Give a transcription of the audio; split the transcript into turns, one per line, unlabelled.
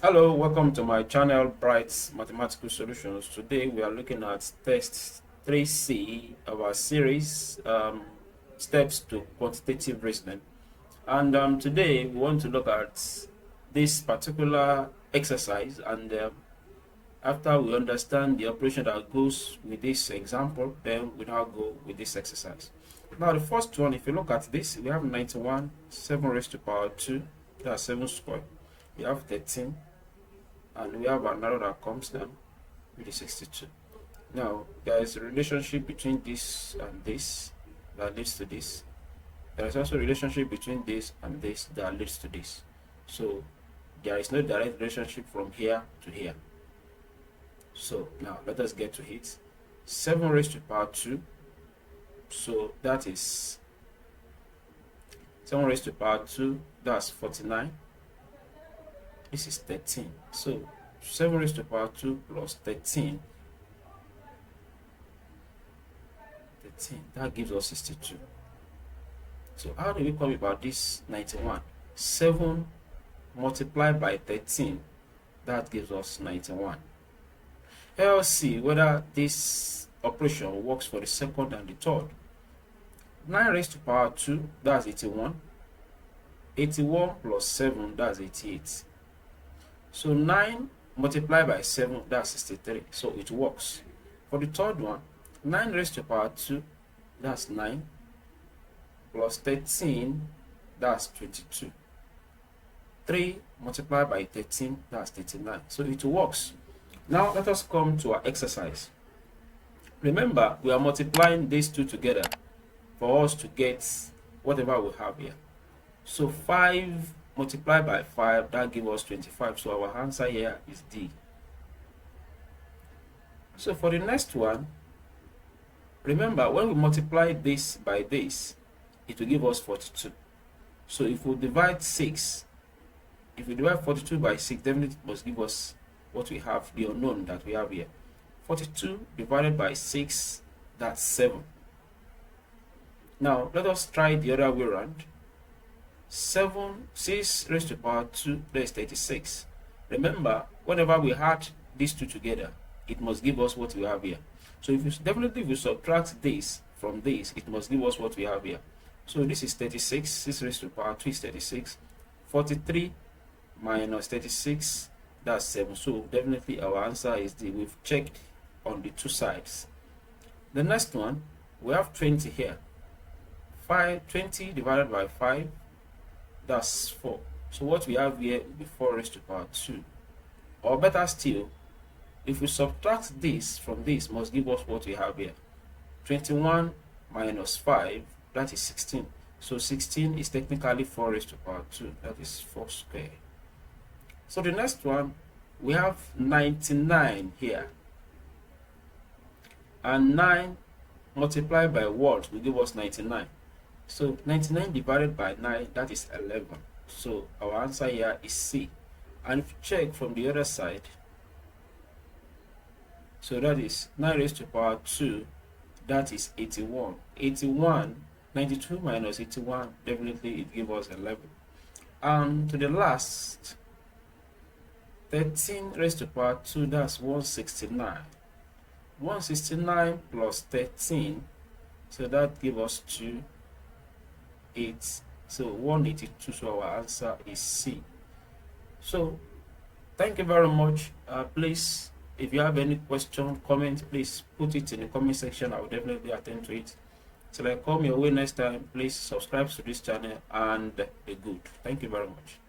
Hello, welcome to my channel Bright Mathematical Solutions. Today we are looking at test 3C of our series, Steps to Quantitative Reasoning. And today we want to look at this particular exercise, and after we understand the operation that goes with this example, then we now go with this exercise. Now the first one, if you look at this, we have 91, 7 raised to power 2, that's 7 squared. We have 13, and we have another that comes down with the 62. Now there is a relationship between this and this that leads to this. There is also a relationship between this and this that leads to this. So there is no direct relationship from here to here. So now let us get to it. 7 raised to power 2. So that is 7 raised to power 2, that's 49. This is 13. So 7 raised to power 2 plus 13, that gives us 62. So how do we come about this 91? 7 multiplied by 13, that gives us 91. Let's see whether this operation works for the second and the third. 9 raised to power 2, that's 81. 81 plus 7, that's 88. So 9 multiplied by 7, that's 63. So it works. For the third one, 9 raised to power 2, that's 9, plus 13, that's 22. 3 multiplied by 13, that's 39. So it works. Now let us come to our exercise. Remember, we are multiplying these two together for us to get whatever we have here. So 5 multiplied by 5, that gives us 25. So our answer here is D. So for the next one, remember, when we multiply this by this, it will give us 42. So if we divide 6, if we divide 42 by 6, definitely it must give us what we have, the unknown that we have here. 42 divided by 6, that's 7. Now let us try the other way around. 6 raised to power 2, that is 36. Remember, whenever we add these two together, it must give us what we have here. So if we subtract this from this, it must give us what we have here. So this is 36. 6 raised to power 2 is 36. 43 minus 36, that's 7. So definitely our answer is D. We've checked on the two sides. The next one, we have 20 here. 20 divided by 5, that's 4. So what we have here will be 4 raised to power 2. Or better still, if we subtract this from this, must give us what we have here. 21 minus 5, that is 16. So 16 is technically 4 raised to power 2, that is 4 squared. So the next one, we have 99 here. And 9 multiplied by what will give us 99. So 99 divided by 9, that is 11. So our answer here is C. And if you check from the other side, so that is 9 raised to power 2, that is 81. 92 minus 81, definitely it gives us 11. And to the last, 13 raised to power 2, that's 169. 169 plus 13, so that gives us 2. 8, so 182. So our answer is C. So thank you very much. Please, if you have any question, comment, please put it in the comment section. I will definitely attend to it. Till I come your way next time, please subscribe to this channel and be good. Thank you very much.